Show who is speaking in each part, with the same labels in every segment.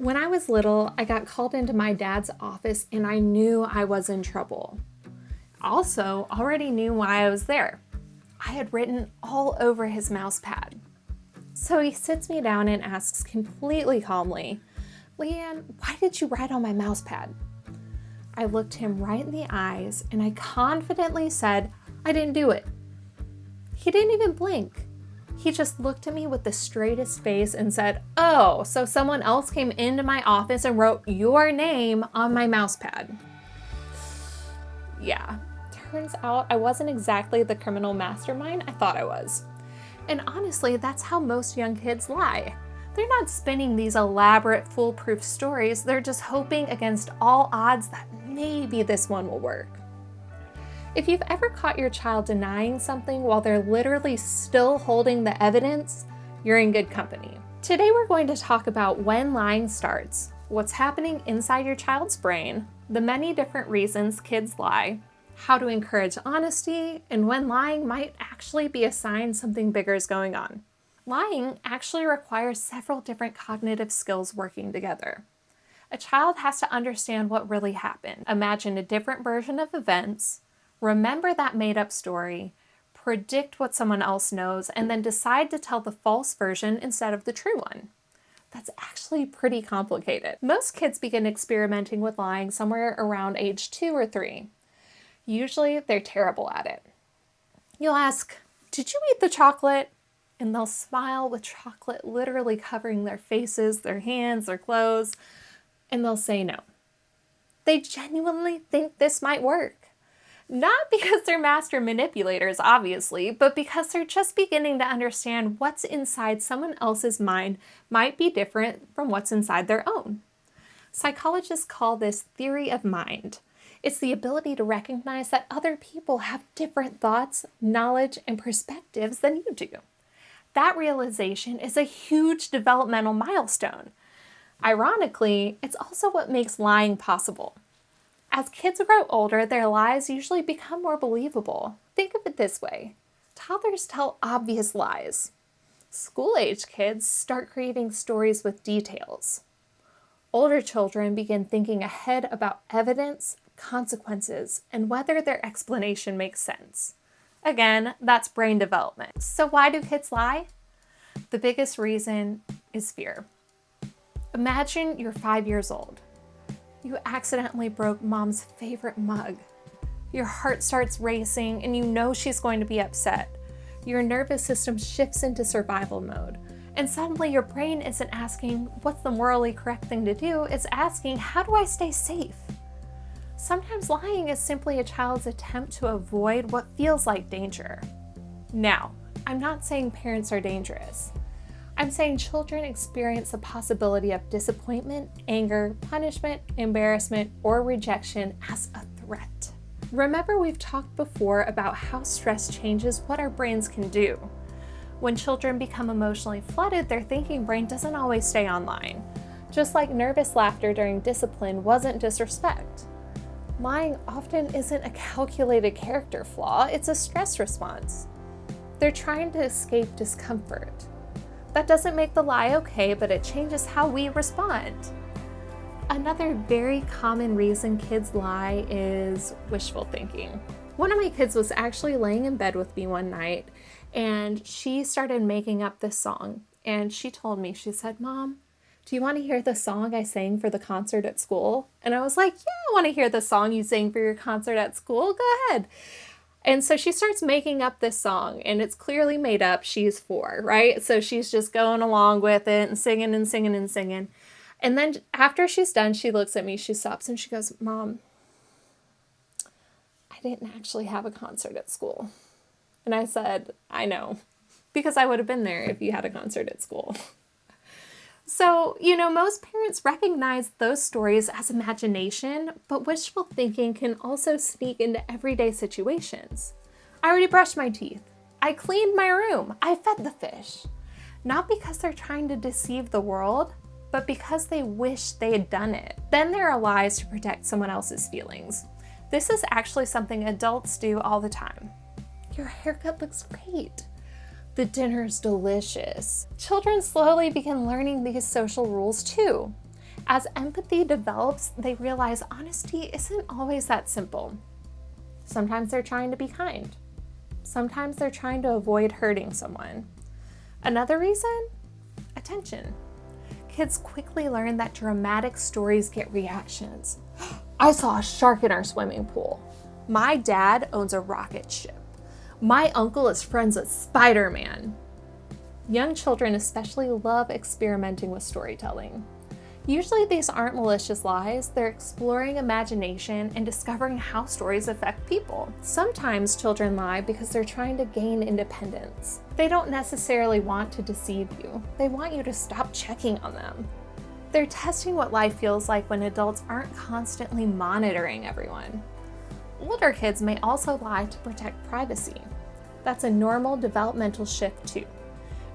Speaker 1: When I was little, I got called into my dad's office and I knew I was in trouble. Also, already knew why I was there. I had written all over his mouse pad. So he sits me down and asks completely calmly, "Leanne, why did you write on my mouse pad?" I looked him right in the eyes and I confidently said, "I didn't do it." He didn't even blink. He just looked at me with the straightest face and said, "Oh, so someone else came into my office and wrote your name on my mouse pad." Yeah, turns out I wasn't exactly the criminal mastermind I thought I was. And honestly, that's how most young kids lie. They're not spinning these elaborate, foolproof stories. They're just hoping against all odds that maybe this one will work. If you've ever caught your child denying something while they're literally still holding the evidence, you're in good company. Today we're going to talk about when lying starts, what's happening inside your child's brain, the many different reasons kids lie, how to encourage honesty, and when lying might actually be a sign something bigger is going on. Lying actually requires several different cognitive skills working together. A child has to understand what really happened, imagine a different version of events, remember that made-up story, predict what someone else knows, and then decide to tell the false version instead of the true one. That's actually pretty complicated. Most kids begin experimenting with lying somewhere around age 2 or 3. Usually, they're terrible at it. You'll ask, "Did you eat the chocolate?" And they'll smile with chocolate literally covering their faces, their hands, their clothes, and they'll say no. They genuinely think this might work. Not because they're master manipulators, obviously, but because they're just beginning to understand what's inside someone else's mind might be different from what's inside their own. Psychologists call this theory of mind. It's the ability to recognize that other people have different thoughts, knowledge, and perspectives than you do. That realization is a huge developmental milestone. Ironically, it's also what makes lying possible. As kids grow older, their lies usually become more believable. Think of it this way. Toddlers tell obvious lies. School-age kids start creating stories with details. Older children begin thinking ahead about evidence, consequences, and whether their explanation makes sense. Again, that's brain development. So why do kids lie? The biggest reason is fear. Imagine you're 5 years old. You accidentally broke mom's favorite mug. Your heart starts racing and you know she's going to be upset. Your nervous system shifts into survival mode. And suddenly your brain isn't asking, what's the morally correct thing to do? It's asking, how do I stay safe? Sometimes lying is simply a child's attempt to avoid what feels like danger. Now, I'm not saying parents are dangerous. I'm saying children experience the possibility of disappointment, anger, punishment, embarrassment, or rejection as a threat. Remember, we've talked before about how stress changes what our brains can do. When children become emotionally flooded, their thinking brain doesn't always stay online. Just like nervous laughter during discipline wasn't disrespect. Lying often isn't a calculated character flaw, it's a stress response. They're trying to escape discomfort. That doesn't make the lie okay, but it changes how we respond. Another very common reason kids lie is wishful thinking. One of my kids was actually laying in bed with me one night and she started making up this song. And she told me, she said, "Mom, do you want to hear the song I sang for the concert at school?" And I was like, "Yeah, I want to hear the song you sang for your concert at school. Go ahead." And so she starts making up this song, and it's clearly made up. She's 4, right? So she's just going along with it and singing and singing and singing. And then after she's done, she looks at me, she stops, and she goes, "Mom, I didn't actually have a concert at school." And I said, "I know, because I would have been there if you had a concert at school." So, most parents recognize those stories as imagination, but wishful thinking can also sneak into everyday situations. "I already brushed my teeth. I cleaned my room. I fed the fish." Not because they're trying to deceive the world, but because they wish they had done it. Then there are lies to protect someone else's feelings. This is actually something adults do all the time. "Your haircut looks great. The dinner's delicious." Children slowly begin learning these social rules too. As empathy develops, they realize honesty isn't always that simple. Sometimes they're trying to be kind. Sometimes they're trying to avoid hurting someone. Another reason? Attention. Kids quickly learn that dramatic stories get reactions. I saw a shark in our swimming pool. My dad owns a rocket ship. My uncle is friends with Spider-Man. Young children especially love experimenting with storytelling. Usually these aren't malicious lies, they're exploring imagination and discovering how stories affect people. Sometimes children lie because they're trying to gain independence. They don't necessarily want to deceive you. They want you to stop checking on them. They're testing what life feels like when adults aren't constantly monitoring everyone. Older kids may also lie to protect privacy. That's a normal developmental shift too.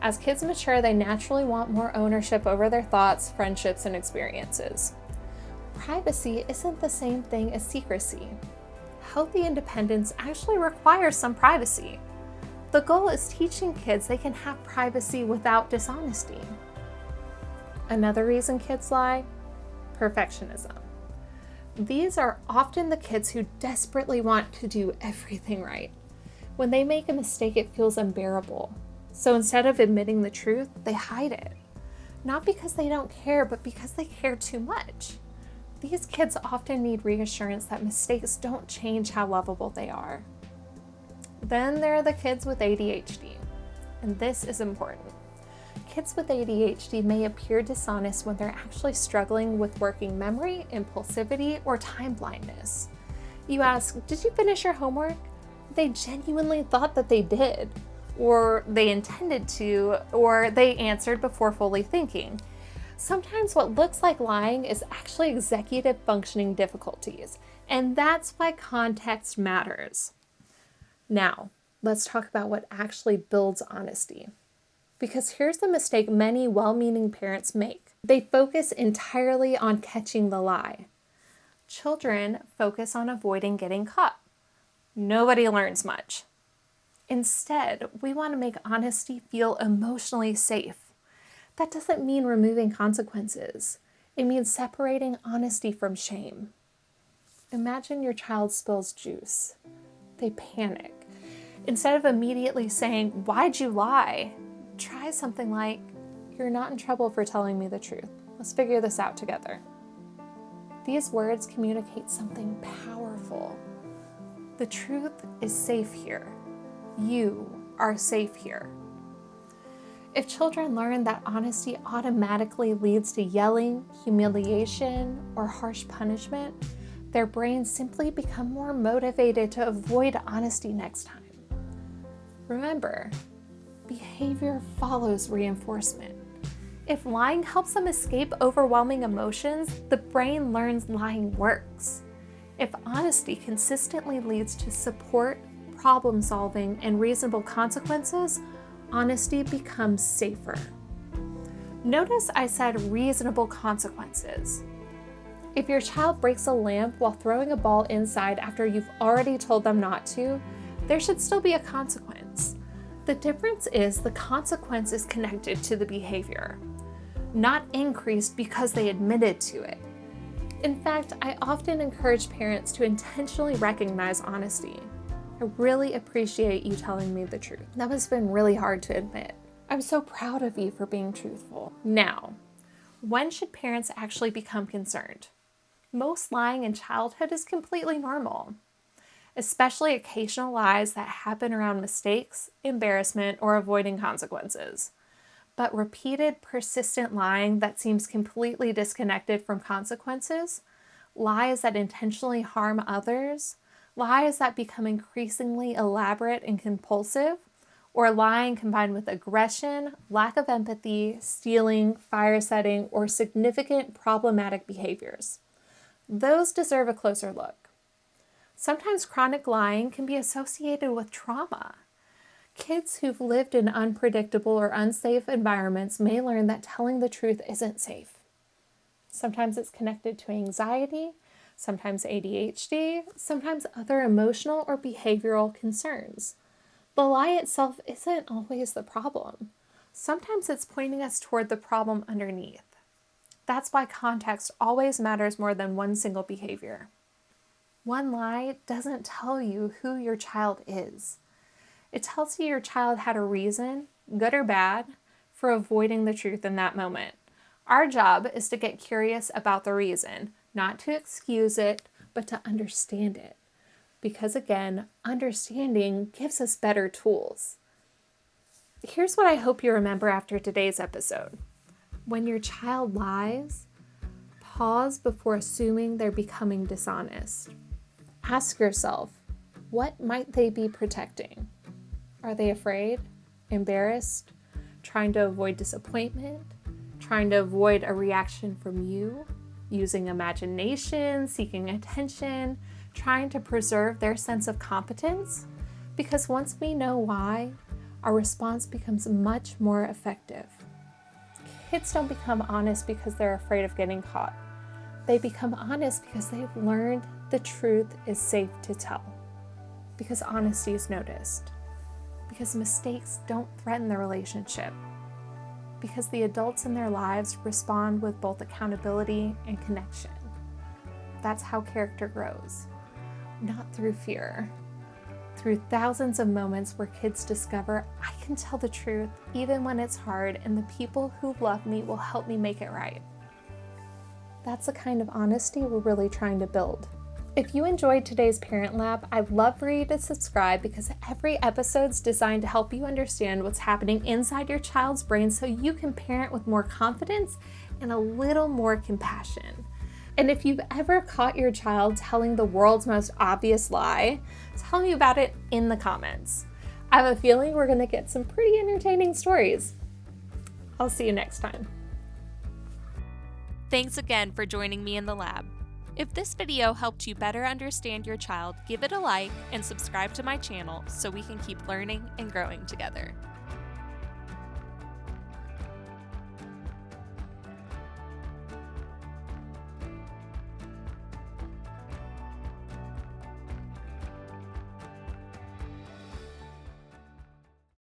Speaker 1: As kids mature, they naturally want more ownership over their thoughts, friendships, and experiences. Privacy isn't the same thing as secrecy. Healthy independence actually requires some privacy. The goal is teaching kids they can have privacy without dishonesty. Another reason kids lie? Perfectionism. These are often the kids who desperately want to do everything right. When they make a mistake, it feels unbearable. So instead of admitting the truth, they hide it. Not because they don't care, but because they care too much. These kids often need reassurance that mistakes don't change how lovable they are. Then there are the kids with ADHD, and this is important. Kids with ADHD may appear dishonest when they're actually struggling with working memory, impulsivity, or time blindness. You ask, did you finish your homework? They genuinely thought that they did, or they intended to, or they answered before fully thinking. Sometimes what looks like lying is actually executive functioning difficulties, and that's why context matters. Now, let's talk about what actually builds honesty. Because here's the mistake many well-meaning parents make. They focus entirely on catching the lie. Children focus on avoiding getting caught. Nobody learns much. Instead, we want to make honesty feel emotionally safe. That doesn't mean removing consequences. It means separating honesty from shame. Imagine your child spills juice. They panic. Instead of immediately saying, "Why'd you lie?" try something like, "You're not in trouble for telling me the truth. Let's figure this out together." These words communicate something powerful. The truth is safe here. You are safe here. If children learn that honesty automatically leads to yelling, humiliation, or harsh punishment, their brains simply become more motivated to avoid honesty next time. Remember, behavior follows reinforcement. If lying helps them escape overwhelming emotions, the brain learns lying works. If honesty consistently leads to support, problem solving, and reasonable consequences, honesty becomes safer. Notice I said reasonable consequences. If your child breaks a lamp while throwing a ball inside after you've already told them not to, there should still be a consequence. The difference is the consequence is connected to the behavior, not increased because they admitted to it. In fact, I often encourage parents to intentionally recognize honesty. I really appreciate you telling me the truth. That has been really hard to admit. I'm so proud of you for being truthful. Now, when should parents actually become concerned? Most lying in childhood is completely normal, especially occasional lies that happen around mistakes, embarrassment, or avoiding consequences. But repeated, persistent lying that seems completely disconnected from consequences, lies that intentionally harm others, lies that become increasingly elaborate and compulsive, or lying combined with aggression, lack of empathy, stealing, fire setting, or significant problematic behaviors. Those deserve a closer look. Sometimes chronic lying can be associated with trauma. Kids who've lived in unpredictable or unsafe environments may learn that telling the truth isn't safe. Sometimes it's connected to anxiety, sometimes ADHD, sometimes other emotional or behavioral concerns. The lie itself isn't always the problem. Sometimes it's pointing us toward the problem underneath. That's why context always matters more than one single behavior. One lie doesn't tell you who your child is. It tells you your child had a reason, good or bad, for avoiding the truth in that moment. Our job is to get curious about the reason, not to excuse it, but to understand it. Because again, understanding gives us better tools. Here's what I hope you remember after today's episode. When your child lies, pause before assuming they're becoming dishonest. Ask yourself, what might they be protecting? Are they afraid, embarrassed, trying to avoid disappointment, trying to avoid a reaction from you, using imagination, seeking attention, trying to preserve their sense of competence? Because once we know why, our response becomes much more effective. Kids don't become honest because they're afraid of getting caught. They become honest because they've learned the truth is safe to tell. Because honesty is noticed. Because mistakes don't threaten the relationship. Because the adults in their lives respond with both accountability and connection. That's how character grows. Not through fear. Through thousands of moments where kids discover, I can tell the truth even when it's hard, and the people who love me will help me make it right. That's the kind of honesty we're really trying to build. If you enjoyed today's Parent Lab, I'd love for you to subscribe, because every episode's designed to help you understand what's happening inside your child's brain so you can parent with more confidence and a little more compassion. And if you've ever caught your child telling the world's most obvious lie, tell me about it in the comments. I have a feeling we're going to get some pretty entertaining stories. I'll see you next time.
Speaker 2: Thanks again for joining me in the lab. If this video helped you better understand your child, give it a like and subscribe to my channel so we can keep learning and growing together.